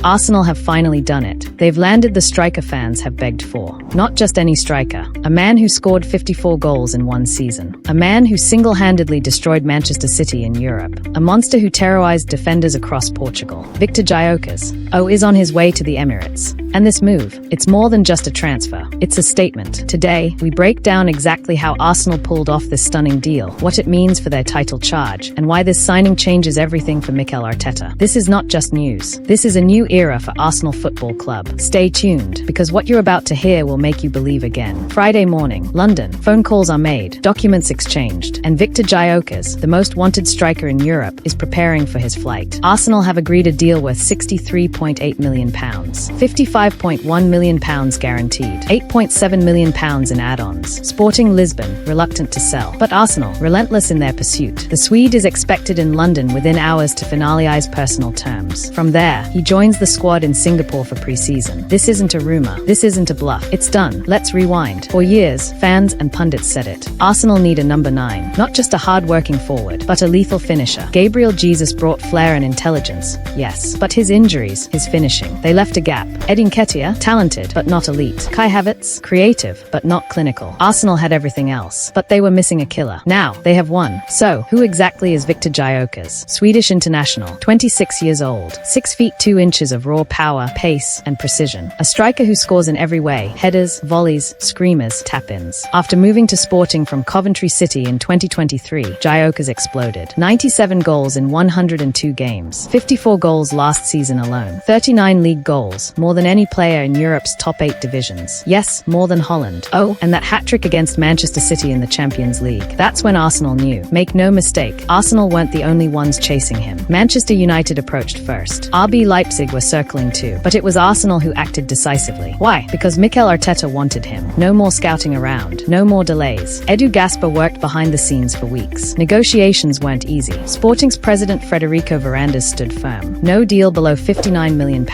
Arsenal have finally done it. They've landed the striker fans have begged for. Not just any striker. A man who scored 54 goals in one season. A man who single-handedly destroyed Manchester City in Europe. A monster who terrorized defenders across Portugal. Viktor Gyökeres, is on his way to the Emirates. And this move, it's more than just a transfer. It's a statement. Today, we break down exactly how Arsenal pulled off this stunning deal, what it means for their title charge, and why this signing changes everything for Mikel Arteta. This is not just news. This is a new era for Arsenal Football Club. Stay tuned, because what you're about to hear will make you believe again. Friday morning, London. Phone calls are made, documents exchanged, and Viktor Gyökeres, the most wanted striker in Europe, is preparing for his flight. Arsenal have agreed a deal worth £63.8 million, £55.1 million guaranteed, £8.7 million in add-ons. Sporting Lisbon, reluctant to sell, but Arsenal, relentless in their pursuit. The Swede is expected in London within hours to finalise personal terms. From there, he joins the squad in Singapore for pre-season. This isn't a rumour. This isn't a bluff. It's done. Let's rewind. For years, fans and pundits said it. Arsenal need a number 9. Not just a hard-working forward, but a lethal finisher. Gabriel Jesus brought flair and intelligence, yes. But his injuries, his finishing, they left a gap. Nketiah, talented, but not elite. Kai Havertz, creative, but not clinical. Arsenal had everything else, but they were missing a killer. Now, they have one. So, who exactly is Viktor Gyökeres? Swedish international, 26 years old, 6 feet 2 inches of raw power, pace, and precision. A striker who scores in every way: headers, volleys, screamers, tap-ins. After moving to Sporting from Coventry City in 2023, Gyokeres exploded. 97 goals in 102 games, 54 goals last season alone, 39 league goals, more than any player in Europe's top 8 divisions. Yes, more than Holland. Oh, and that hat-trick against Manchester City in the Champions League. That's when Arsenal knew. Make no mistake, Arsenal weren't the only ones chasing him. Manchester United approached first. RB Leipzig were circling too. But it was Arsenal who acted decisively. Why? Because Mikel Arteta wanted him. No more scouting around. No more delays. Edu Gasper worked behind the scenes for weeks. Negotiations weren't easy. Sporting's president Frederico Varandas stood firm. No deal below £59 million.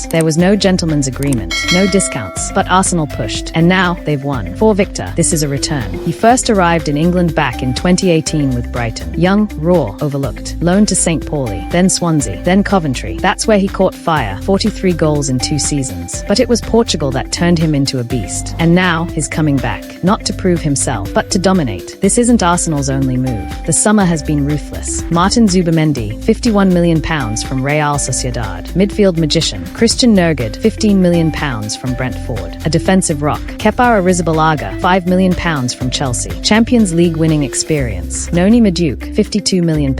There was no gentleman's agreement. No discounts. But Arsenal pushed. And now, they've won. For Viktor, this is a return. He first arrived in England back in 2018 with Brighton. Young, raw, overlooked. Loaned to St. Pauli, then Swansea, then Coventry. That's where he caught fire. 43 goals in 2 seasons. But it was Portugal that turned him into a beast. And now, he's coming back. Not to prove himself, but to dominate. This isn't Arsenal's only move. The summer has been ruthless. Martin Zubimendi, £51 million from Real Sociedad. Midfield magician. Christian Nørgaard, £15 million from Brentford. A defensive rock. Kepa Arrizabalaga, £5 million from Chelsea. Champions League winning experience. Noni Madueke, £52 million.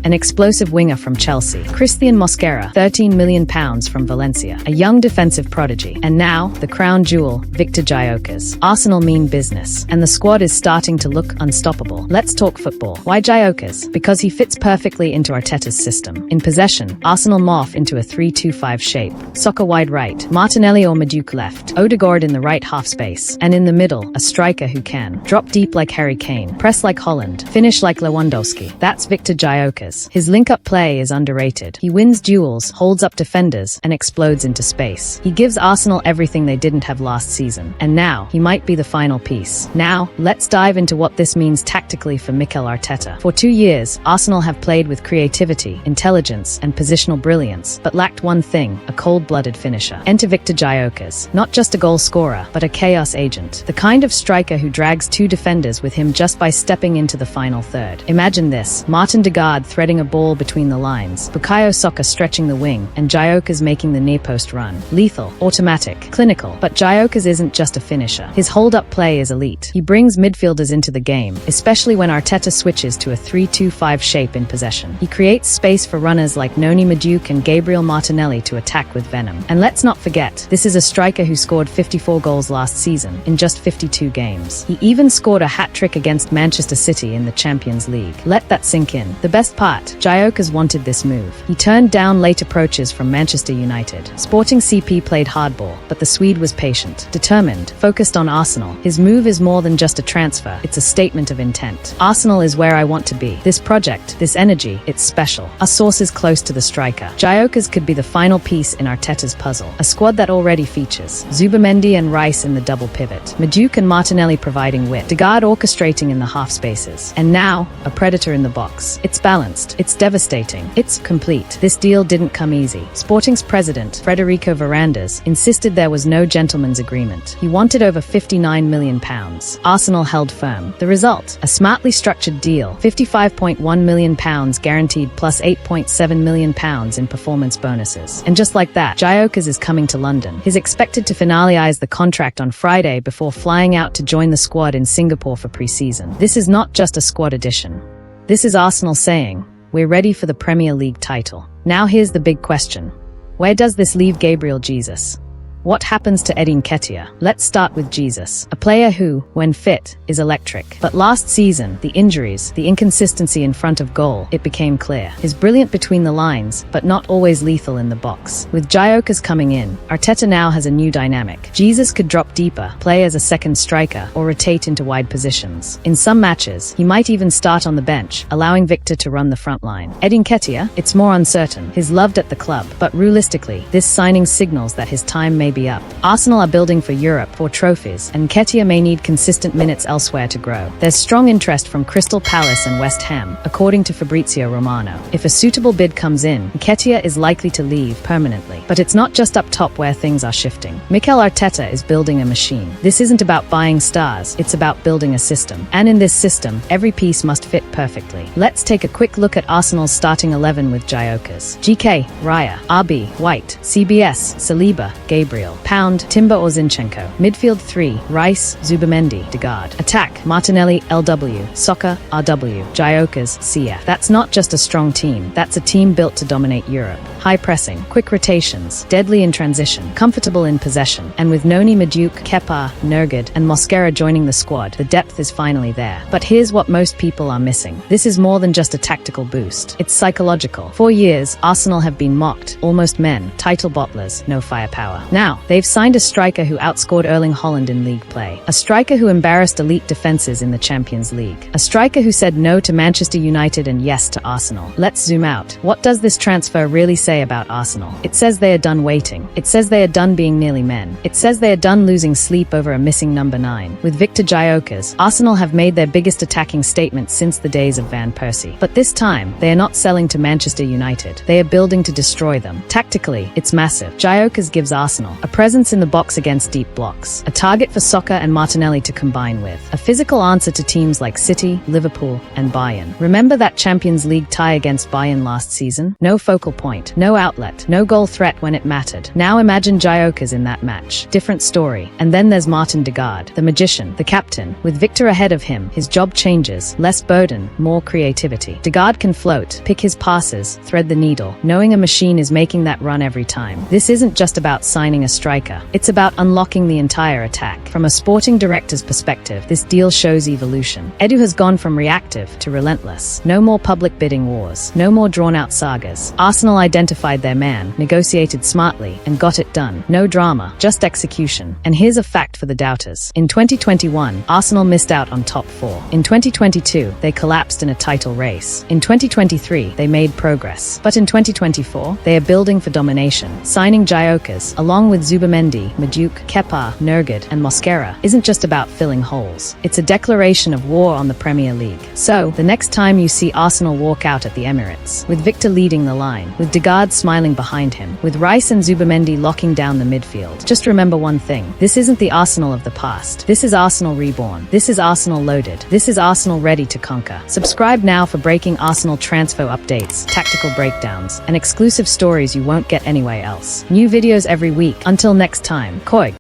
An explosive winger from Chelsea. Christian Mosquera, £13 million from Valencia. A young defensive prodigy. And now, the crown jewel, Viktor Gyökeres. Arsenal mean business. And the squad is starting to look unstoppable. Let's talk football. Why Gyokeres? Because he fits perfectly into Arteta's system. In possession, Arsenal morph into a 3-2-5 shape. Soccer wide right, Martinelli or Madueke left, Odegaard in the right half space, and in the middle, a striker who can drop deep like Harry Kane, press like Holland, finish like Lewandowski. That's Viktor Gyökeres. His link-up play is underrated. He wins duels, holds up defenders, and explodes into space. He gives Arsenal everything they didn't have last season. And now, he might be the final piece. Now, let's dive into what this means tactically for Mikel Arteta. For 2 years, Arsenal have played with creativity, intelligence, and positional brilliance, but lacked one thing: a cold-blooded finisher. Enter Viktor Gyökeres. Not just a goal scorer, but a chaos agent. The kind of striker who drags 2 defenders with him just by stepping into the final third. Imagine this: Martin Nørgaard threading a ball between the lines, Bukayo Saka stretching the wing, and Gyokeres making the near-post run. Lethal, automatic, clinical. But Gyokeres isn't just a finisher. His hold-up play is elite. He brings midfielders into the game, especially when Arteta switches to a 3-2-5 shape in possession. He creates space for runners like Noni Madueke and Gabriel Martinelli to attack with venom. And let's not forget, this is a striker who scored 54 goals last season, in just 52 games. He even scored a hat-trick against Manchester City in the Champions League. Let that sink in. The best part, Gyokeres wanted this move. He turned down late approaches from Manchester United. Sporting CP played hardball, but the Swede was patient, determined, focused on Arsenal. His move is more than just a transfer, it's a statement of intent. Arsenal is where I want to be. This project, this energy, it's special. Our source is close to the striker. Gyokeres could be the final piece in Arteta's puzzle. A squad that already features Zubimendi and Rice in the double pivot, Madueke and Martinelli providing width, Nørgaard orchestrating in the half spaces, and now, a predator in the box. It's balanced, it's devastating, it's complete. This deal didn't come easy. Sporting's president, Frederico Varandas, insisted there was no gentleman's agreement. He wanted over £59 million. Arsenal held firm. The result? A smartly structured deal, £55.1 million guaranteed plus £8.7 million in performance bonuses. And just like that, Gyokeres is coming to London. He's expected to finalize the contract on Friday before flying out to join the squad in Singapore for pre-season. This is not just a squad addition. This is Arsenal saying, we're ready for the Premier League title. Now here's the big question. Where does this leave Gabriel Jesus? What happens to Nketiah? Let's start with Jesus, a player who, when fit, is electric. But last season, the injuries, the inconsistency in front of goal, it became clear. He's brilliant between the lines, but not always lethal in the box. With Gyokeres coming in, Arteta now has a new dynamic. Jesus could drop deeper, play as a second striker, or rotate into wide positions. In some matches, he might even start on the bench, allowing Viktor to run the front line. Nketiah, it's more uncertain. He's loved at the club, but realistically, this signing signals that his time may be up. Arsenal are building for Europe, for trophies, and Nketiah may need consistent minutes elsewhere to grow. There's strong interest from Crystal Palace and West Ham, according to Fabrizio Romano. If a suitable bid comes in, Nketiah is likely to leave permanently. But it's not just up top where things are shifting. Mikel Arteta is building a machine. This isn't about buying stars, it's about building a system. And in this system, every piece must fit perfectly. Let's take a quick look at Arsenal's starting 11 with Gyokeres. GK, Raya, RB, White, CBS, Saliba, Gabriel, Pound, Timber or Zinchenko. Midfield 3, Rice, Zubimendi, Nørgaard. Attack, Martinelli, LW, Soccer, RW, Gyokeres, CF. That's not just a strong team, that's a team built to dominate Europe. High pressing, quick rotations, deadly in transition, comfortable in possession. And with Noni, Madueke, Kepa, Nørgaard, and Mosquera joining the squad, the depth is finally there. But here's what most people are missing. This is more than just a tactical boost. It's psychological. For years, Arsenal have been mocked, almost men, title bottlers, no firepower. Now, they've signed a striker who outscored Erling Haaland in league play. A striker who embarrassed elite defenses in the Champions League. A striker who said no to Manchester United and yes to Arsenal. Let's zoom out. What does this transfer really say about Arsenal? It says they are done waiting. It says they are done being nearly men. It says they are done losing sleep over a missing number 9. With Viktor Gyökeres, Arsenal have made their biggest attacking statement since the days of Van Persie. But this time, they are not selling to Manchester United. They are building to destroy them. Tactically, it's massive. Gyökeres gives Arsenal a presence in the box against deep blocks, a target for Soccer and Martinelli to combine with, a physical answer to teams like City, Liverpool, and Bayern. Remember that Champions League tie against Bayern last season? No focal point, no outlet, no goal threat when it mattered. Now imagine Gyokeres in that match. Different story. And then there's Martin Nørgaard, the magician, the captain. With Viktor ahead of him, his job changes. Less burden, more creativity. Nørgaard can float, pick his passes, thread the needle, knowing a machine is making that run every time. This isn't just about signing a striker. It's about unlocking the entire attack. From a sporting director's perspective, this deal shows evolution. Edu has gone from reactive to relentless. No more public bidding wars. No more drawn-out sagas. Arsenal identified their man, negotiated smartly, and got it done. No drama, just execution. And here's a fact for the doubters. In 2021, Arsenal missed out on top 4. In 2022, they collapsed in a title race. In 2023, they made progress. But in 2024, they are building for domination. Signing Gyokeres, along with Zubimendi, Madueke, Kepa, Nørgaard, and Mosquera, isn't just about filling holes. It's a declaration of war on the Premier League. So, the next time you see Arsenal walk out at the Emirates, with Viktor leading the line, with Nørgaard smiling behind him, with Rice and Zubimendi locking down the midfield, just remember one thing. This isn't the Arsenal of the past. This is Arsenal reborn. This is Arsenal loaded. This is Arsenal ready to conquer. Subscribe now for breaking Arsenal transfer updates, tactical breakdowns, and exclusive stories you won't get anywhere else. New videos every week. Until next time, Koi.